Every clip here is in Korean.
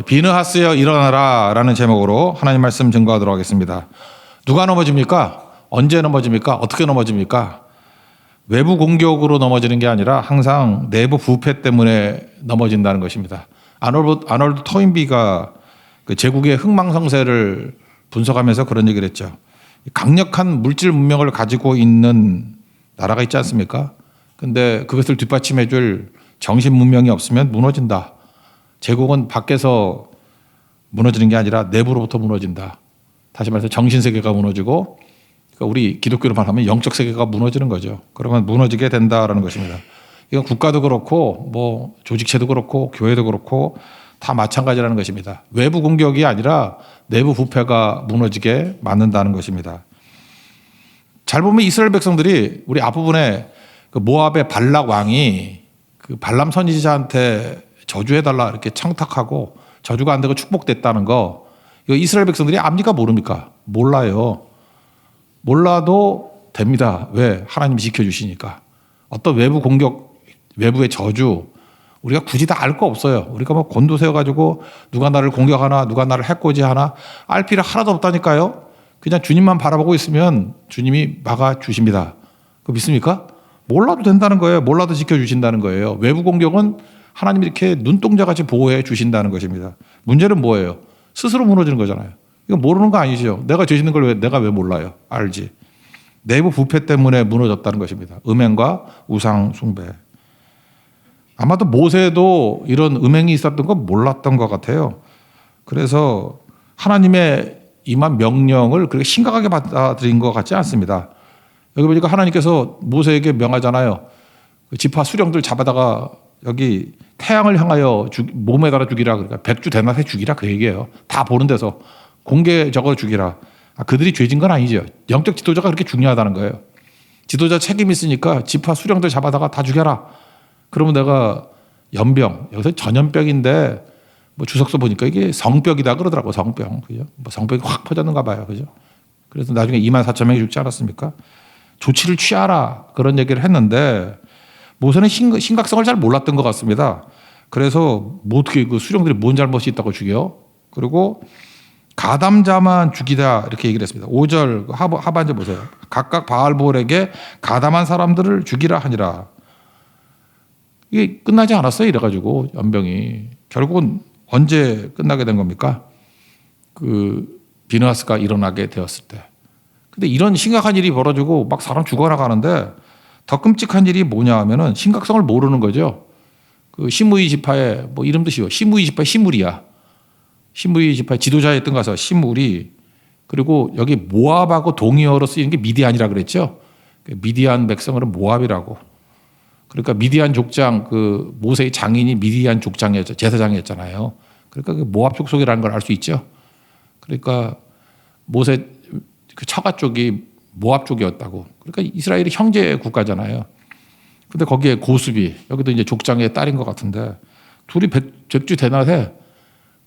비느하스여 일어나라 라는 제목으로 하나님 말씀 증거하도록 하겠습니다. 누가 넘어집니까? 언제 넘어집니까? 어떻게 넘어집니까? 외부 공격으로 넘어지는 게 아니라 항상 내부 부패 때문에 넘어진다는 것입니다. 아놀드 토인비가 그 제국의 흥망성쇠를 분석하면서 그런 얘기를 했죠. 강력한 물질 문명을 가지고 있는 나라가 있지 않습니까? 근데 그것을 뒷받침해 줄 정신 문명이 없으면 무너진다. 제국은 밖에서 무너지는 게 아니라 내부로부터 무너진다. 다시 말해서 정신세계가 무너지고, 그러니까 우리 기독교로 말하면 영적 세계가 무너지는 거죠. 그러면 무너지게 된다라는 것입니다. 이건 국가도 그렇고 뭐 조직체도 그렇고 교회도 그렇고 다 마찬가지라는 것입니다. 외부 공격이 아니라 내부 부패가 무너지게 만든다는 것입니다. 잘 보면 이스라엘 백성들이 우리 앞부분에 그 모압의 발락 왕이 그 발람 선지자한테 저주해달라 이렇게 청탁하고 저주가 안 되고 축복됐다는 거, 이거 이스라엘 백성들이 압니까 모릅니까? 몰라요. 몰라도 됩니다. 왜? 하나님이 지켜주시니까. 어떤 외부 공격, 외부의 저주, 우리가 굳이 다 알 거 없어요. 우리가 뭐 곤도 세워가지고 누가 나를 공격하나 누가 나를 해코지하나 알 필요 하나도 없다니까요. 그냥 주님만 바라보고 있으면 주님이 막아주십니다. 그거 믿습니까? 몰라도 된다는 거예요. 몰라도 지켜주신다는 거예요. 외부 공격은 하나님이 이렇게 눈동자같이 보호해 주신다는 것입니다. 문제는 뭐예요? 스스로 무너지는 거잖아요. 이거 모르는 거 아니죠. 내가 죄 짓는 걸 내가 왜 몰라요? 알지. 내부 부패 때문에 무너졌다는 것입니다. 음행과 우상 숭배. 아마도 모세도 이런 음행이 있었던 거 몰랐던 것 같아요. 그래서 하나님의 임한 명령을 그렇게 심각하게 받아들인 것 같지 않습니다. 여기 보니까 하나님께서 모세에게 명하잖아요. 지파 수령들 잡아다가 여기 태양을 향하여 몸에다가 죽이라. 그러니까 백주 대낮에 죽이라 그 얘기예요. 다 보는 데서 공개적으로 죽이라. 그들이 죄진 건 아니죠. 영적 지도자가 그렇게 중요하다는 거예요. 지도자 책임이 있으니까 지파 수령들 잡아다가 다 죽여라. 그러면 내가 연병, 여기서 전염병인데 뭐 주석서 보니까 이게 성병이다 그러더라고. 성병. 그죠? 뭐 성병이 확 퍼졌는가 봐요. 그죠? 그래서 나중에 24,000명이 죽지 않았습니까? 조치를 취하라. 그런 얘기를 했는데 모세는 심각성을 잘 몰랐던 것 같습니다. 그래서 뭐 어떻게 그 수령들이 뭔 잘못이 있다고 죽여? 그리고 가담자만 죽이다 이렇게 얘기를 했습니다. 5절 하반절 보세요. 각각 바알볼에게 가담한 사람들을 죽이라 하니라. 이게 끝나지 않았어요. 이래가지고 연병이. 결국은 언제 끝나게 된 겁니까? 그 비느하스가 일어나게 되었을 때. 근데 이런 심각한 일이 벌어지고 막 사람 죽어나가는데 더 끔찍한 일이 뭐냐 하면은 심각성을 모르는 거죠. 그 시므이 지파의 뭐 이름도 쉬워. 시므이 지파의 시므리야. 시므이 지파의 지도자였던 가서 시므리. 그리고 여기 모압하고 동의어로 쓰이는 게 미디안이라 그랬죠. 미디안 백성은 모압이라고. 그러니까 미디안 족장 그 모세의 장인이 미디안 족장이었죠. 제사장이었잖아요. 그러니까 그 모압 족속이라는 걸 알 수 있죠. 그러니까 모세 그 처가 쪽이 모압 쪽이었다고. 그러니까 이스라엘이 형제 국가잖아요. 근데 거기에 고수비, 여기도 이제 족장의 딸인 것 같은데 둘이 백주 대낮에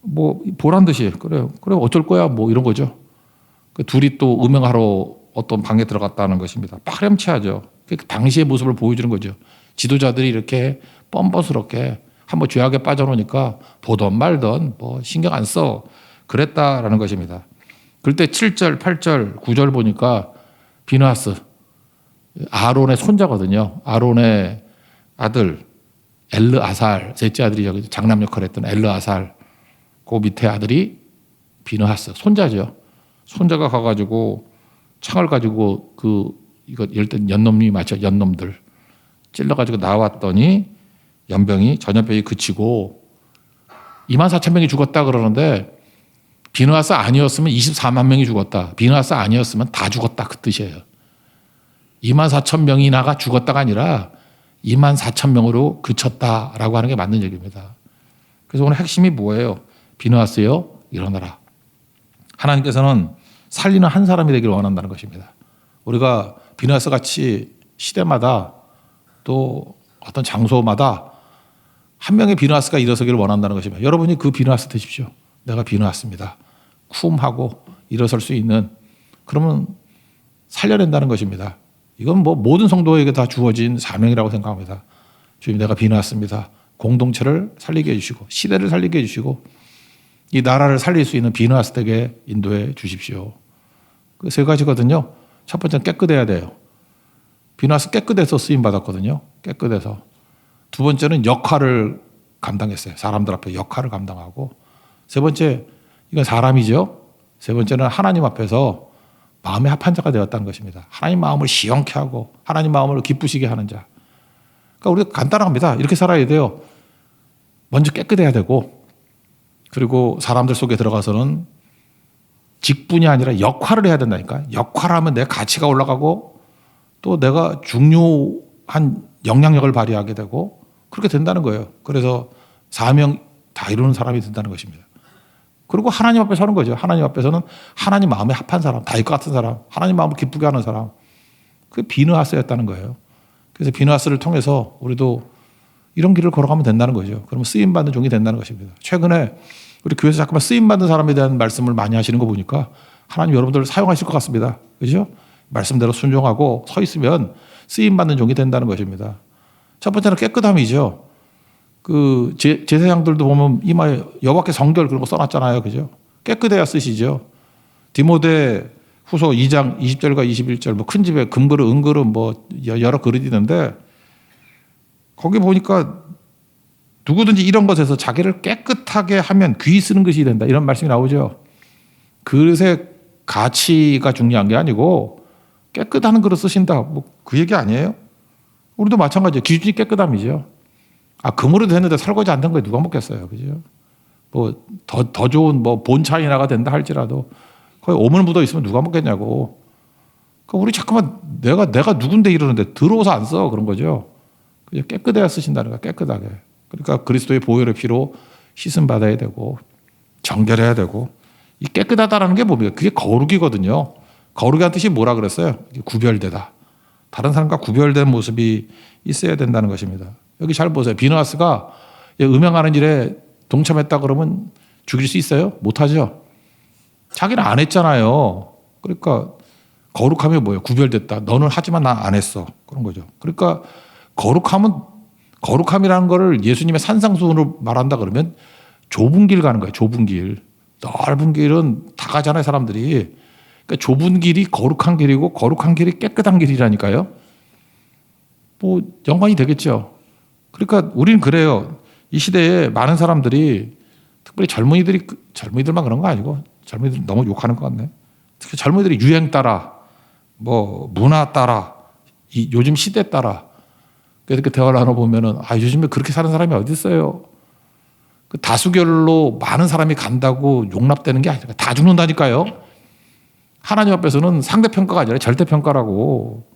뭐 보란 듯이 그래 어쩔 거야 뭐 이런 거죠. 그 둘이 또 음행하러 어떤 방에 들어갔다는 것입니다. 파렴치하죠. 그 당시의 모습을 보여주는 거죠. 지도자들이 이렇게 뻔뻔스럽게 한번 죄악에 빠져놓으니까 보던 말던 뭐 신경 안 써. 그랬다라는 것입니다. 그때 7절, 8절, 9절 보니까 비느하스, 아론의 손자거든요. 아론의 아들 엘르아살, 셋째 아들이 여기 장남 역할을 했던 엘르아살, 그 밑에 아들이 비느하스, 손자죠. 손자가 가가지고 창을 가지고 이거 일단 연놈이 맞죠. 연놈들 찔러가지고 나왔더니 연병이 전염병이 그치고 24,000명이 죽었다 그러는데 비느하스 아니었으면 24만 명이 죽었다. 비느하스 아니었으면 다 죽었다 그 뜻이에요. 24,000명이나가 죽었다가 아니라 24,000명으로 그쳤다라고 하는 게 맞는 얘기입니다. 그래서 오늘 핵심이 뭐예요? 비느하스여 일어나라. 하나님께서는 살리는 한 사람이 되기를 원한다는 것입니다. 우리가 비느하스 같이 시대마다 또 어떤 장소마다 한 명의 비느하스가 일어서기를 원한다는 것입니다. 여러분이 그 비느하스 되십시오. 내가 비느하스입니다. 쿰하고 일어설 수 있는, 그러면 살려낸다는 것입니다. 이건 뭐 모든 성도에게 다 주어진 사명이라고 생각합니다. 주님, 내가 비느하스입니다. 공동체를 살리게 해주시고 시대를 살리게 해주시고 이 나라를 살릴 수 있는 비누아스되게 인도해 주십시오. 그 세 가지거든요. 첫 번째는 깨끗해야 돼요. 비누아스 깨끗해서 쓰임 받았거든요. 깨끗해서. 두 번째는 역할을 감당했어요. 사람들 앞에 역할을 감당하고. 세 번째, 이건 사람이죠. 세 번째는 하나님 앞에서 마음의 합한 자가 되었다는 것입니다. 하나님 마음을 시원케 하고 하나님 마음을 기쁘시게 하는 자. 그러니까 우리가 간단합니다. 이렇게 살아야 돼요. 먼저 깨끗해야 되고, 그리고 사람들 속에 들어가서는 직분이 아니라 역할을 해야 된다니까. 역할을 하면 내 가치가 올라가고 또 내가 중요한 영향력을 발휘하게 되고 그렇게 된다는 거예요. 그래서 사명 다 이루는 사람이 된다는 것입니다. 그리고 하나님 앞에 서는 거죠. 하나님 앞에서는 하나님 마음에 합한 사람, 다윗 같은 사람, 하나님 마음을 기쁘게 하는 사람. 그게 비느하스였다는 거예요. 그래서 비느하스를 통해서 우리도 이런 길을 걸어가면 된다는 거죠. 그러면 쓰임받는 종이 된다는 것입니다. 최근에 우리 교회에서 잠깐만 쓰임받는 사람에 대한 말씀을 많이 하시는 거 보니까 하나님 여러분들을 사용하실 것 같습니다. 그죠? 말씀대로 순종하고 서 있으면 쓰임받는 종이 된다는 것입니다. 첫 번째는 깨끗함이죠. 그 제사장들도 보면 이마에 여호와께 성결 그런 거 써놨잖아요. 그죠? 깨끗해야 쓰시죠. 디모데 후서 2장 20절과 21절 뭐 큰 집에 금그릇, 은그릇 뭐 여러 그릇이 있는데 거기 보니까 누구든지 이런 것에서 자기를 깨끗하게 하면 귀 쓰는 것이 된다. 이런 말씀이 나오죠. 그릇의 가치가 중요한 게 아니고 깨끗한 그릇 쓰신다. 뭐 그 얘기 아니에요? 우리도 마찬가지예요. 기준이 깨끗함이죠. 금으로 됐는데 설거지 안 된 거에 누가 먹겠어요. 그죠? 뭐 더 좋은 뭐 본차이나가 된다 할지라도 거의 오물 묻어 있으면 누가 먹겠냐고. 그러니까 우리 잠깐만 내가 누군데 이러는데 들어오서 안 써. 그런 거죠. 깨끗해야 쓰신다는 거야. 깨끗하게. 그러니까 그리스도의 보혈의 피로 씻음 받아야 되고 정결해야 되고 이 깨끗하다라는 게 뭡니까? 그게 거룩이거든요. 거룩이란 뜻이 뭐라 그랬어요? 구별되다. 다른 사람과 구별된 모습이 있어야 된다는 것입니다. 여기 잘 보세요. 비느하스가 음행하는 일에 동참했다 그러면 죽일 수 있어요? 못하죠. 자기는 안 했잖아요. 그러니까 거룩함이 뭐예요? 구별됐다. 너는 하지만 나 안 했어. 그런 거죠. 그러니까 거룩함이라는 거를 예수님의 산상수훈으로 말한다 그러면 좁은 길 가는 거예요. 좁은 길. 넓은 길은 다 가잖아요, 사람들이. 그러니까 좁은 길이 거룩한 길이고 거룩한 길이 깨끗한 길이라니까요. 뭐 연관이 되겠죠. 그러니까 우리는 그래요. 이 시대에 많은 사람들이 특별히 젊은이들만 그런 거 아니고 젊은이들 너무 욕하는 것 같네. 특히 젊은이들이 유행 따라 뭐 문화 따라 요즘 시대 따라 이렇게 대화를 나눠보면은 요즘에 그렇게 사는 사람이 어디 있어요. 그 다수결로 많은 사람이 간다고 용납되는 게 아니라 다 죽는다니까요. 하나님 앞에서는 상대평가가 아니라 절대평가라고.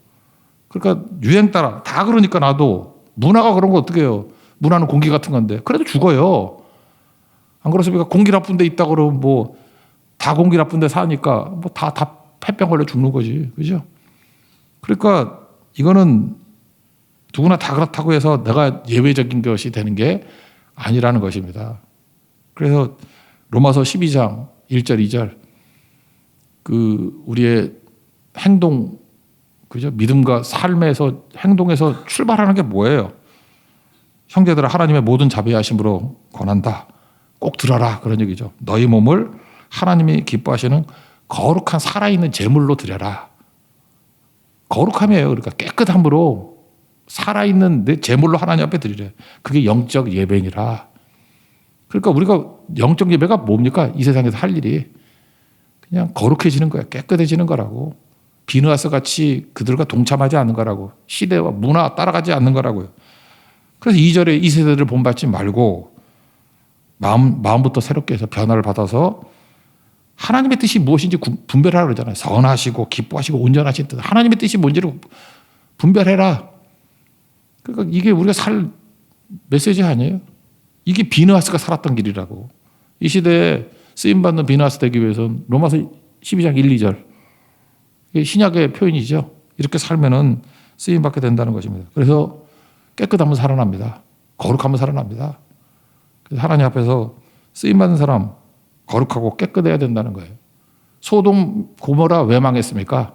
그러니까 유행 따라 다 그러니까 나도 문화가 그런 거 어떻게 해요. 문화는 공기 같은 건데 그래도 죽어요. 안 그렇습니까? 공기 나쁜 데 있다 그러면 뭐 다 공기 나쁜 데 사니까 뭐 다 폐병 걸려 죽는 거지. 그죠? 그러니까 이거는 누구나 다 그렇다고 해서 내가 예외적인 것이 되는 게 아니라는 것입니다. 그래서 로마서 12장 1절 2절 그 우리의 행동, 그죠? 믿음과 삶에서 행동에서 출발하는 게 뭐예요? 형제들아 하나님의 모든 자비하심으로 권한다. 꼭 들어라 그런 얘기죠. 너희 몸을 하나님이 기뻐하시는 거룩한 살아있는 제물로 드려라. 거룩함이에요. 그러니까 깨끗함으로 살아있는 내 제물로 하나님 앞에 드리래. 그게 영적 예배니라. 그러니까 우리가 영적 예배가 뭡니까? 이 세상에서 할 일이 그냥 거룩해지는 거야. 깨끗해지는 거라고. 비느하스 같이 그들과 동참하지 않는 거라고. 시대와 문화 따라가지 않는 거라고요. 그래서 2절에 이 세대를 본받지 말고 마음부터 새롭게 해서 변화를 받아서 하나님의 뜻이 무엇인지 분별하라 그러잖아요. 선하시고 기뻐하시고 온전하신 뜻. 하나님의 뜻이 뭔지를 분별해라. 그러니까 이게 우리가 살 메시지 아니에요? 이게 비느하스가 살았던 길이라고. 이 시대에 쓰임받는 비느하스 되기 위해서는 로마서 12장 1, 2절. 이게 신약의 표현이죠. 이렇게 살면은 쓰임받게 된다는 것입니다. 그래서 깨끗하면 살아납니다. 거룩하면 살아납니다. 그래서 하나님 앞에서 쓰임받는 사람 거룩하고 깨끗해야 된다는 거예요. 소돔 고모라 왜 망했습니까?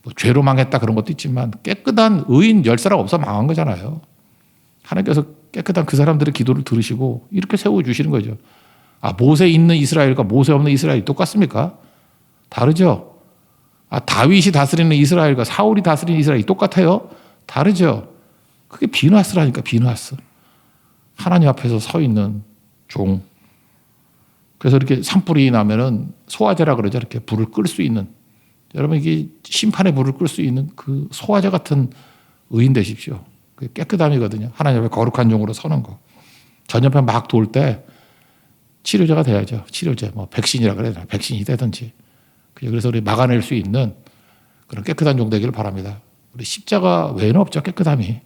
뭐 죄로 망했다 그런 것도 있지만 깨끗한 의인 10사람 없어 망한 거잖아요. 하나님께서 깨끗한 그 사람들의 기도를 들으시고 이렇게 세워주시는 거죠. 모세 있는 이스라엘과 모세 없는 이스라엘이 똑같습니까? 다르죠. 다윗이 다스리는 이스라엘과 사울이 다스리는 이스라엘이 똑같아요? 다르죠. 그게 비누하스라니까, 비누하스. 하나님 앞에서 서 있는 종. 그래서 이렇게 산불이 나면은 소화제라 그러죠. 이렇게 불을 끌 수 있는. 여러분, 이게 심판의 불을 끌 수 있는 그 소화제 같은 의인 되십시오. 그게 깨끗함이거든요. 하나님 앞에 거룩한 종으로 서는 거. 전염병 막 돌 때 치료제가 돼야죠. 치료제, 뭐 백신이라 그래야 되나, 백신이 되든지. 그래서 우리 막아낼 수 있는 그런 깨끗한 종 되기를 바랍니다. 우리 십자가 외에는 없죠, 깨끗함이.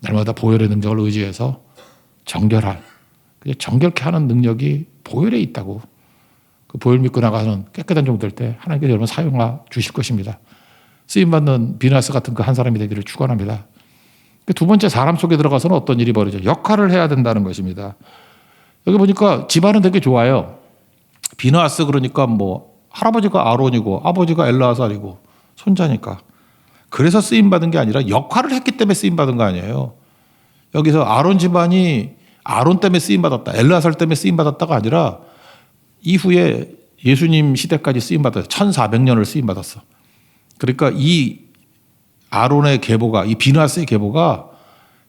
날마다 보혈의 능력을 의지해서 정결할, 정결케 하는 능력이 보혈에 있다고. 그 보혈 믿고 나가는 깨끗한 종 될 때 하나님께서 여러분 사용하 주실 것입니다. 쓰임받는 비누하스 같은 그 한 사람이 되기를 축원합니다. 두 번째, 사람 속에 들어가서는 어떤 일이 벌어져요? 역할을 해야 된다는 것입니다. 여기 보니까 집안은 되게 좋아요. 비누하스 그러니까 뭐 할아버지가 아론이고 아버지가 엘르아살이고 손자니까. 그래서 쓰임받은 게 아니라 역할을 했기 때문에 쓰임받은 거 아니에요. 여기서 아론 집안이 아론 때문에 쓰임받았다, 엘르아살 때문에 쓰임받았다가 아니라 이후에 예수님 시대까지 쓰임받았어요. 1400년을 쓰임받았어. 그러니까 이 아론의 계보가, 이 비누하스의 계보가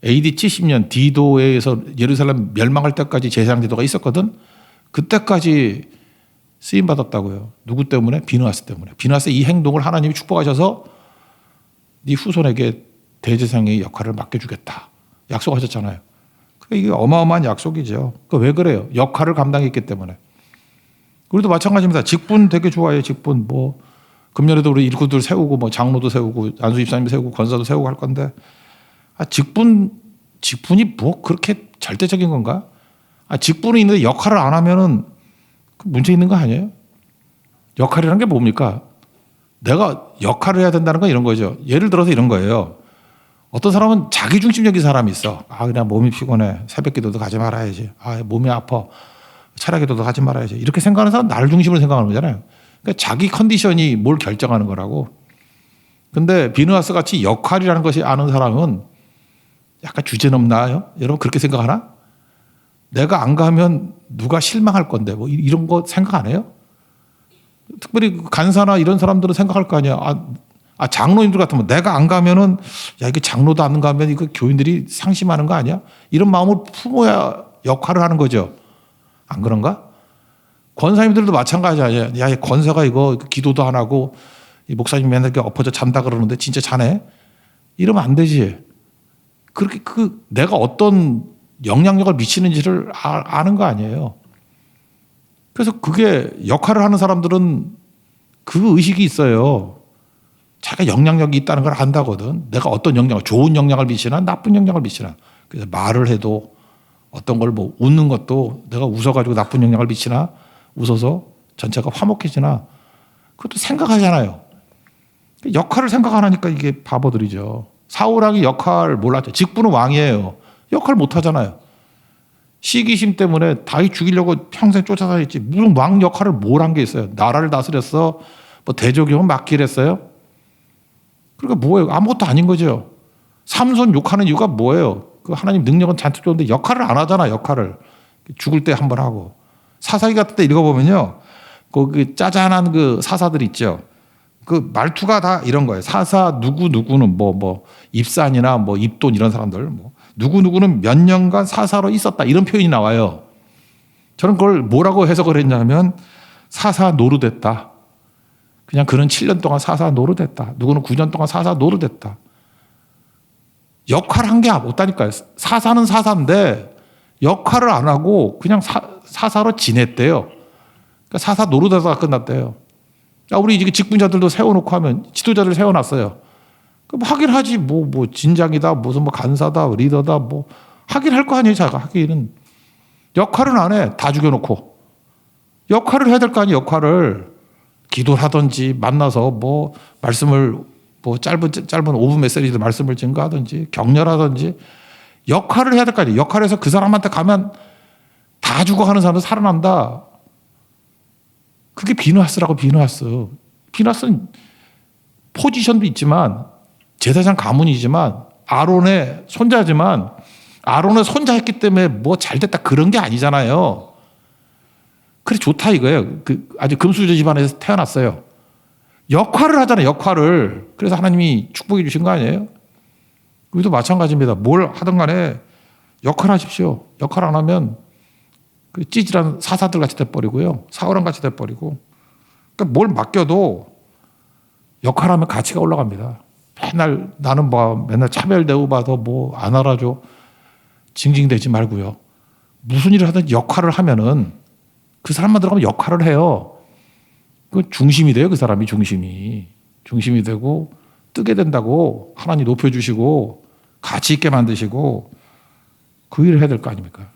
AD 70년 디도에서 예루살렘 멸망할 때까지 제사장 제도가 있었거든. 그때까지 쓰임받았다고요. 누구 때문에? 비누하스 때문에. 비누하스의 이 행동을 하나님이 축복하셔서 네 후손에게 대제사장의 역할을 맡겨주겠다 약속하셨잖아요. 이게 어마어마한 약속이죠. 왜 그래요? 역할을 감당했기 때문에. 우리도 마찬가지입니다. 직분 되게 좋아해요. 직분. 뭐 금년에도 우리 일꾼들 세우고 뭐 장로도 세우고 안수 집사님 세우고 권사도 세우고 할 건데, 직분이 뭐 그렇게 절대적인 건가? 직분이 있는데 역할을 안 하면은 문제 있는 거 아니에요? 역할이라는 게 뭡니까? 내가 역할을 해야 된다는 건 이런 거죠. 예를 들어서 이런 거예요. 어떤 사람은 자기중심적인 사람이 있어. 그냥 몸이 피곤해, 새벽 기도도 가지 말아야지. 몸이 아파, 차라리 기도도 가지 말아야지. 이렇게 생각하는 사람은 나를 중심으로 생각하는 거잖아요. 그러니까 자기 컨디션이 뭘 결정하는 거라고. 근데 비누하스 같이 역할이라는 것이 아는 사람은 약간 주제넘나요? 여러분 그렇게 생각하나? 내가 안 가면 누가 실망할 건데 뭐 이런 거 생각 안 해요? 특별히 간사나 이런 사람들은 생각할 거 아니야. 장로님들 같으면 내가 안 가면은, 이게 장로도 안 가면 이거 교인들이 상심하는 거 아니야? 이런 마음을 품어야 역할을 하는 거죠. 안 그런가? 권사님들도 마찬가지 아니야. 이 권사가 이거 기도도 안 하고 이 목사님 맨날 이렇게 엎어져 잔다 그러는데 진짜 자네? 이러면 안 되지. 그렇게 내가 어떤 영향력을 미치는지를 아는 거 아니에요. 그래서 그게 역할을 하는 사람들은 그 의식이 있어요. 자기가 영향력이 있다는 걸 안다거든. 내가 어떤 영향을, 좋은 영향을 미치나 나쁜 영향을 미치나. 그래서 말을 해도 어떤 걸 뭐 웃는 것도 내가 웃어가지고 나쁜 영향을 미치나, 웃어서 전체가 화목해지나, 그것도 생각하잖아요. 역할을 생각 안 하니까 이게 바보들이죠. 사울왕이 역할 몰랐죠. 직분은 왕이에요. 역할 못 하잖아요. 시기심 때문에 다윗 죽이려고 평생 쫓아다녔지. 무슨 왕 역할을 뭘 한 게 있어요. 나라를 다스렸어. 뭐 대적용은 맡기를 했어요. 그러니까 뭐예요? 아무것도 아닌 거죠. 삼손 욕하는 이유가 뭐예요? 그 하나님 능력은 잔뜩 좋은데 역할을 안 하잖아. 역할을 죽을 때 한 번 하고. 사사기 같은 때 읽어보면요, 그 짜잔한 그 사사들 있죠. 그 말투가 다 이런 거예요. 사사 누구는 뭐 입산이나 뭐 입돈 이런 사람들, 뭐 누구는 몇 년간 사사로 있었다 이런 표현이 나와요. 저는 그걸 뭐라고 해석을 했냐면 사사 노릇했다. 그냥 그는 7년 동안 사사 노릇했다. 누구는 9년 동안 사사 노릇했다. 역할 한 게 없다니까요. 사사는 사사인데 역할을 안 하고 그냥 사사로 지냈대요. 그러니까 사사 노릇하다가 끝났대요. 우리 이제 직분자들도 세워놓고 하면 지도자를 세워놨어요. 그럼 하긴 하지. 뭐 진장이다, 무슨 뭐 간사다, 리더다, 뭐 하긴 할 거 아니에요. 자가 하기는. 역할은 안 해. 다 죽여놓고. 역할을 해야 될 거 아니에요. 역할을. 기도를 하든지 만나서 뭐 말씀을 뭐 짧은 5분 메시지도 말씀을 증거하든지 격려하든지 역할을 해야 될 거 아니에요. 역할에서 그 사람한테 가면 다 죽어가는 사람도 살아난다. 그게 비누하스라고. 비누하스는 포지션도 있지만 제사장 가문이지만 아론의 손자지만 아론의 손자였기 때문에 뭐 잘됐다 그런 게 아니잖아요. 그래 좋다 이거예요. 아주 금수저 집안에서 태어났어요. 역할을 하잖아요. 역할을. 그래서 하나님이 축복해 주신 거 아니에요? 우리도 마찬가지입니다. 뭘 하든 간에 역할 하십시오. 역할 안 하면 그 찌질한 사사들 같이 돼버리고요. 사울왕 같이 돼버리고. 그러니까 뭘 맡겨도 역할하면 가치가 올라갑니다. 맨날 나는 뭐 맨날 차별 대우받아 뭐 안 알아줘. 징징대지 말고요. 무슨 일을 하든 역할을 하면은 그 사람만 들어가면 역할을 해요. 그 중심이 돼요. 그 사람이 중심이 되고 뜨게 된다고 하나님 높여주시고 가치 있게 만드시고 그 일을 해야 될 거 아닙니까?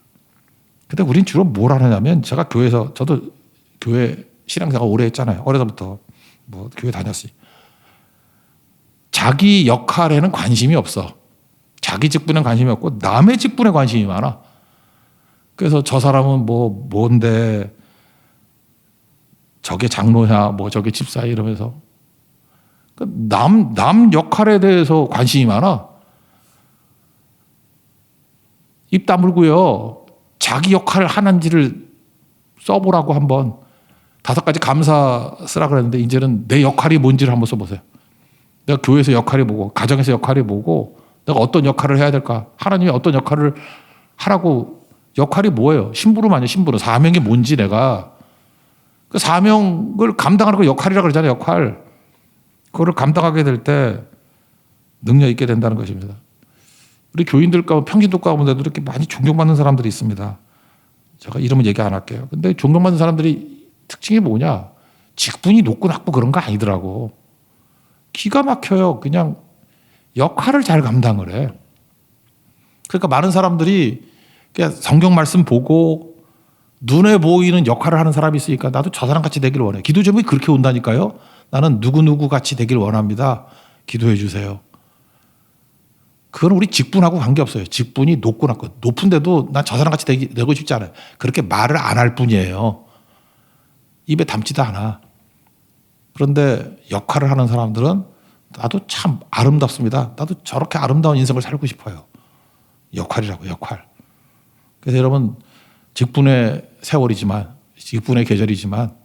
근데 우린 주로 뭘 하느냐면 제가 교회에서 저도 교회 신앙생활 오래 했잖아요. 어려서부터 뭐 교회 다녔어요. 자기 역할에는 관심이 없어. 자기 직분에 관심이 없고 남의 직분에 관심이 많아. 그래서 저 사람은 뭔데 저게 장로야 뭐 저게 집사야 이러면서 남 역할에 대해서 관심이 많아. 입 다물고요. 자기 역할을 하는지를 써보라고 한번 5가지 감사 쓰라 그랬는데 이제는 내 역할이 뭔지를 한번 써보세요. 내가 교회에서 역할이 뭐고 가정에서 역할이 뭐고 내가 어떤 역할을 해야 될까? 하나님이 어떤 역할을 하라고 역할이 뭐예요? 심부름아니에요. 심부름. 사명이 뭔지 내가 그 사명을 감당하는 거 역할이라고 그러잖아요. 역할. 그거를 감당하게 될 때 능력 있게 된다는 것입니다. 우리 교인들 가운데 평신도 가운데도 이렇게 많이 존경받는 사람들이 있습니다. 제가 이름은 얘기 안 할게요. 근데 존경받는 사람들이 특징이 뭐냐? 직분이 높고 낮고 그런 거 아니더라고. 기가 막혀요. 그냥 역할을 잘 감당을 해. 그러니까 많은 사람들이 그냥 성경 말씀 보고 눈에 보이는 역할을 하는 사람이 있으니까 나도 저 사람 같이 되길 원해. 기도 제목이 그렇게 온다니까요. 나는 누구누구 같이 되길 원합니다. 기도해 주세요. 그건 우리 직분하고 관계없어요. 직분이 높고 낮고. 높은데도 난 저 사람 같이 되고 싶지 않아요. 그렇게 말을 안 할 뿐이에요. 입에 담지도 않아. 그런데 역할을 하는 사람들은 나도 참 아름답습니다. 나도 저렇게 아름다운 인생을 살고 싶어요. 역할이라고 역할. 그래서 여러분 직분의 세월이지만 직분의 계절이지만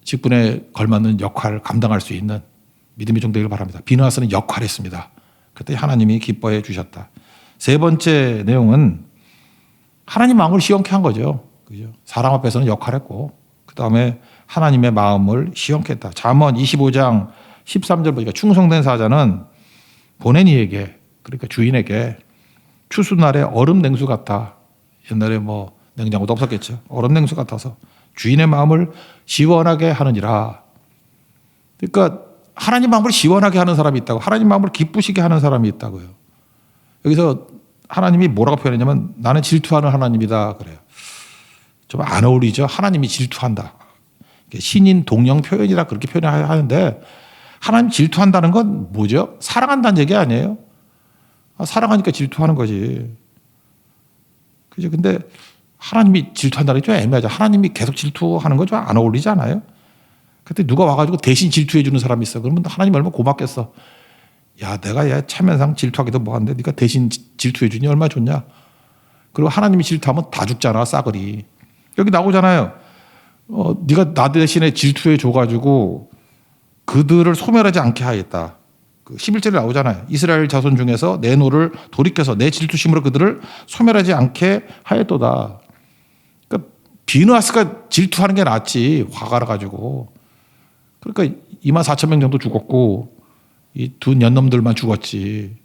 직분에 걸맞는 역할을 감당할 수 있는 믿음의 종 되기를 바랍니다. 비느하스는 역할했습니다. 그때 하나님이 기뻐해 주셨다. 3번째 내용은 하나님 마음을 시원케 한 거죠. 그죠? 사람 앞에서는 역할했고 그 다음에 하나님의 마음을 시원케 했다. 잠언 25장 13절 보니까 충성된 사자는 보낸 이에게 그러니까 주인에게 추수날에 얼음 냉수 같아. 옛날에 뭐 냉장고도 없었겠죠. 얼음 냉수 같아서 주인의 마음을 시원하게 하느니라. 그러니까 하나님 마음을 시원하게 하는 사람이 있다고. 하나님 마음을 기쁘시게 하는 사람이 있다고요. 여기서 하나님이 뭐라고 표현했냐면 나는 질투하는 하나님이다 그래요. 좀 안 어울리죠. 하나님이 질투한다. 신인 동령 표현이라 그렇게 표현하는데 하나님 질투한다는 건 뭐죠? 사랑한다는 얘기 아니에요? 사랑하니까 질투하는 거지. 그죠? 근데 하나님이 질투한다는 게 좀 애매하죠. 하나님이 계속 질투하는 건 좀 안 어울리지 않아요? 그때 누가 와가지고 대신 질투해 주는 사람이 있어. 그러면 하나님 얼마나 고맙겠어. 야, 내가 얘 체면상 질투하기도 뭐한데 네가 대신 질투해 주니 얼마나 좋냐. 그리고 하나님이 질투하면 다 죽잖아, 싸그리. 여기 나오잖아요. 네가 나 대신에 질투해 줘가지고 그들을 소멸하지 않게 하겠다. 그 11절에 나오잖아요. 이스라엘 자손 중에서 내 노를 돌이켜서 내 질투심으로 그들을 소멸하지 않게 하였도다. 그러니까 비느하스가 질투하는 게 낫지. 화가 나가지고. 그러니까 24,000명 정도 죽었고 이 두 년놈들만 죽었지.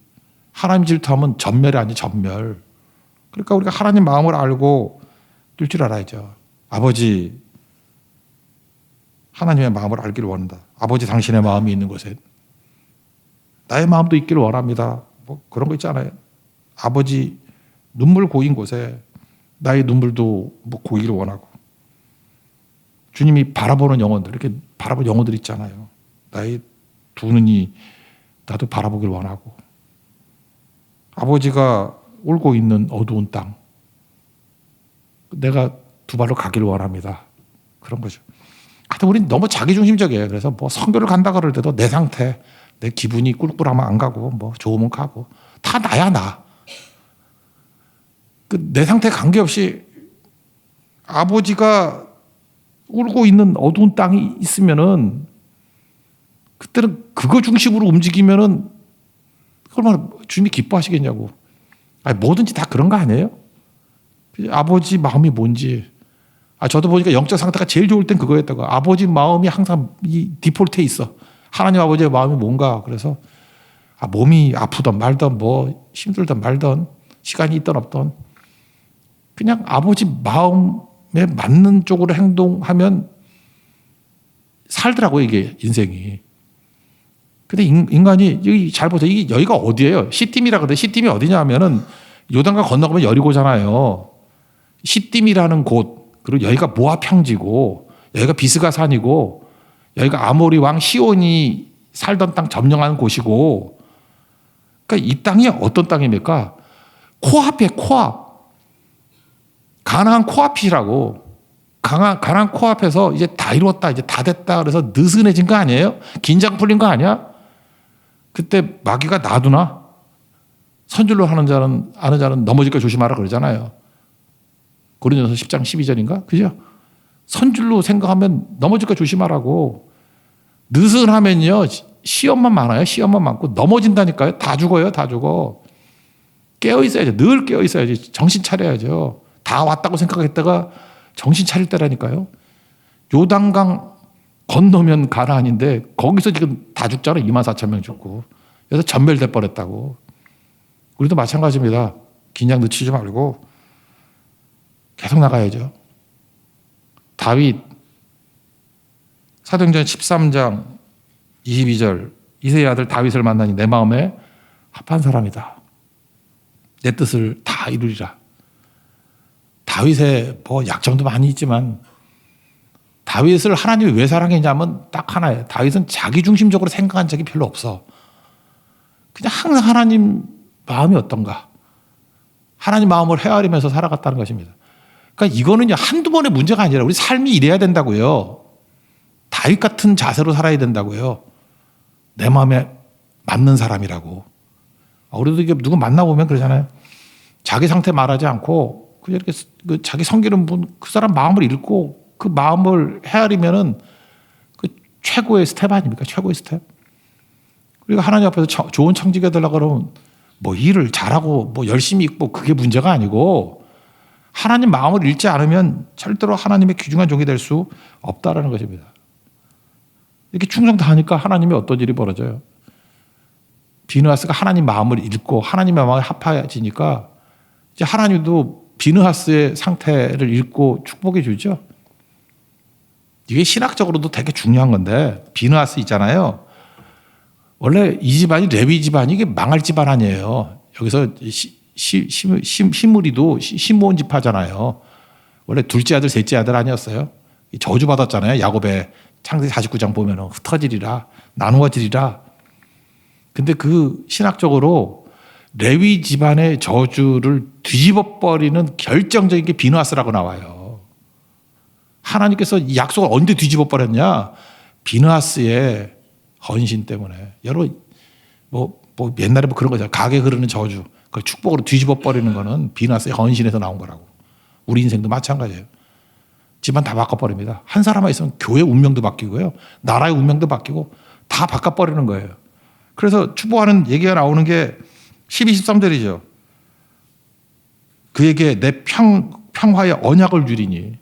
하나님 질투하면 전멸이 아니 전멸. 그러니까 우리가 하나님 마음을 알고 뛸 줄 알아야죠. 아버지 하나님의 마음을 알기를 원한다. 아버지 당신의 마음이 있는 곳에 나의 마음도 있기를 원합니다. 뭐 그런 거 있잖아요. 아버지 눈물 고인 곳에 나의 눈물도 뭐 고이기를 원하고 주님이 바라보는 영혼들 이렇게 바라보는 영혼들 있잖아요. 나의 두 눈이 나도 바라보길 원하고 아버지가 울고 있는 어두운 땅 내가 두 발로 가기를 원합니다. 그런 거죠. 하여튼 우리는 너무 자기중심적이에요. 그래서 뭐 선교를 간다 그럴 때도 내 상태 내 기분이 꿀꿀하면 안 가고 뭐 좋으면 가고 다 나야 나. 그 내 상태 관계없이 아버지가 울고 있는 어두운 땅이 있으면은 그때는 그거 중심으로 움직이면은 얼마나 주님이 기뻐하시겠냐고. 아니, 뭐든지 다 그런 거 아니에요? 아버지 마음이 뭔지. 저도 보니까 영적 상태가 제일 좋을 땐 그거였다고. 아버지 마음이 항상 이 디폴트에 있어. 하나님 아버지의 마음이 뭔가. 그래서 몸이 아프던 말던 뭐 힘들던 말던 시간이 있던 없던 그냥 아버지 마음에 맞는 쪽으로 행동하면 살더라고요, 이게 인생이. 근데 인간이 여기 잘 보세요. 이게 여기가 어디예요? 시딤이라 그래. 시딤이 어디냐 하면은 요단강 건너가면 여리고잖아요. 시딤이라는 곳. 그리고 여기가 모압 평지고 여기가 비스가 산이고 여기가 아모리 왕 시온이 살던 땅 점령하는 곳이고, 그러니까 이 땅이 어떤 땅입니까? 코앞이에요, 코앞. 가나안 코앞이라고. 가나안 코앞에서 이제 다 이루었다, 이제 다 됐다. 그래서 느슨해진 거 아니에요? 긴장 풀린 거 아니야? 그때 마귀가 놔두나? 선줄로 아는 자는 넘어질까 조심하라 그러잖아요. 고린도서 10장 12절인가? 그죠? 선줄로 생각하면 넘어질까 조심하라고. 느슨하면요, 시험만 많아요. 시험만 많고 넘어진다니까요. 다 죽어요. 다 죽어. 깨어 있어야죠. 늘 깨어 있어야지. 정신 차려야죠. 다 왔다고 생각했다가 정신 차릴 때라니까요. 요단강 건너면 가나안인데 거기서 지금 다 죽잖아요. 24,000명 죽고. 그래서 전멸될 뻔했다고. 우리도 마찬가지입니다. 긴장 늦추지 말고 계속 나가야죠. 다윗 사도행전 13장 22절 이새의 아들 다윗을 만나니 내 마음에 합한 사람이다. 내 뜻을 다 이루리라. 다윗의 뭐 약점도 많이 있지만 다윗을 하나님이 왜 사랑했냐면 딱 하나예요. 다윗은 자기중심적으로 생각한 적이 별로 없어. 그냥 항상 하나님 마음이 어떤가. 하나님 마음을 헤아리면서 살아갔다는 것입니다. 그러니까 이거는 한두 번의 문제가 아니라 우리 삶이 이래야 된다고요. 다윗 같은 자세로 살아야 된다고요. 내 마음에 맞는 사람이라고. 우리도 이게 누구 만나보면 그러잖아요. 자기 상태 말하지 않고 그냥 이렇게 자기 섬기는 분, 그 사람 마음을 읽고 그 마음을 헤아리면은 그 최고의 스텝 아닙니까? 최고의 스텝. 우리가 하나님 앞에서 좋은 청지가 되려고 그러면 뭐 일을 잘하고 뭐 열심히 있고 그게 문제가 아니고 하나님 마음을 읽지 않으면 절대로 하나님의 귀중한 종이 될 수 없다라는 것입니다. 이렇게 충성 다하니까 하나님이 어떤 일이 벌어져요. 비느하스가 하나님 마음을 읽고 하나님의 마음에 합해지니까 이제 하나님도 비느하스의 상태를 읽고 축복해 주죠. 이게 신학적으로도 되게 중요한 건데 비느하스 있잖아요. 원래 이 집안이 레위 집안이 이게 망할 집안 아니에요. 여기서 시므리도 시므온 지파잖아요. 원래 둘째 아들 셋째 아들 아니었어요. 저주 받았잖아요. 야곱의 창세기 49장 보면은 흩어지리라 나누어지리라. 근데 그 신학적으로 레위 집안의 저주를 뒤집어 버리는 결정적인 게 비느하스라고 나와요. 하나님께서 이 약속을 언제 뒤집어 버렸냐? 비느하스의 헌신 때문에. 여러분 뭐 옛날에 뭐 그런 거잖아요. 가게 흐르는 저주. 그걸 축복으로 뒤집어 버리는 거는 비느하스의 헌신에서 나온 거라고. 우리 인생도 마찬가지예요. 집안 다 바꿔버립니다. 한 사람만 있으면 교회 운명도 바뀌고요. 나라의 운명도 바뀌고 다 바꿔버리는 거예요. 그래서 축복하는 얘기가 나오는 게 12, 13절이죠. 그에게 내 평화의 언약을 주리니.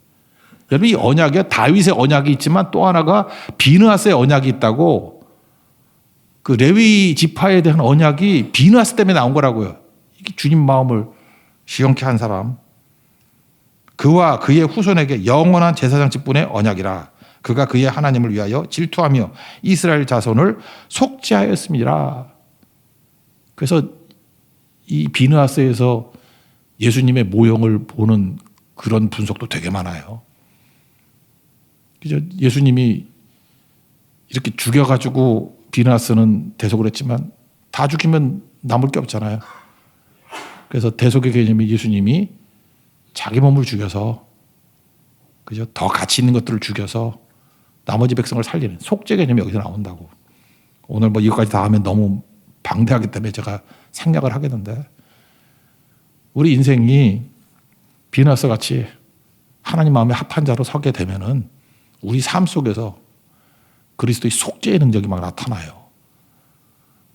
여러분 이 언약에 다윗의 언약이 있지만 또 하나가 비느하스의 언약이 있다고. 그 레위 지파에 대한 언약이 비느하스 때문에 나온 거라고요. 이게 주님 마음을 시원케 한 사람. 그와 그의 후손에게 영원한 제사장 직분의 언약이라. 그가 그의 하나님을 위하여 질투하며 이스라엘 자손을 속죄하였습니다. 그래서 이 비느하스에서 예수님의 모형을 보는 그런 분석도 되게 많아요. 그죠? 예수님이 이렇게 죽여가지고 비느하스는 대속을 했지만 다 죽이면 남을 게 없잖아요. 그래서 대속의 개념이 예수님이 자기 몸을 죽여서 그죠? 더 가치 있는 것들을 죽여서 나머지 백성을 살리는 속죄 개념이 여기서 나온다고. 오늘 뭐 이거까지 다 하면 너무 방대하기 때문에 제가 생략을 하겠는데 우리 인생이 비느하스 같이 하나님 마음에 합한 자로 서게 되면은 우리 삶 속에서 그리스도의 속죄의 능력이 막 나타나요.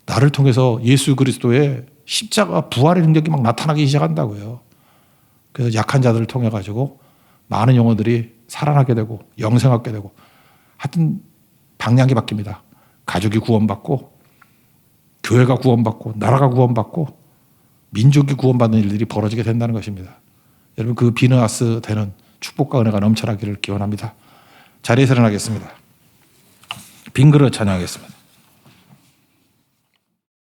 나를 통해서 예수 그리스도의 십자가 부활의 능력이 막 나타나기 시작한다고요. 그래서 약한 자들을 통해 가지고 많은 영혼들이 살아나게 되고 영생하게 되고 하여튼 방향이 바뀝니다. 가족이 구원받고 교회가 구원받고 나라가 구원받고 민족이 구원받는 일들이 벌어지게 된다는 것입니다. 여러분 그 비느하스 되는 축복과 은혜가 넘쳐나기를 기원합니다. 자리에서 일어나겠습니다. 빈 그릇 찬양하겠습니다.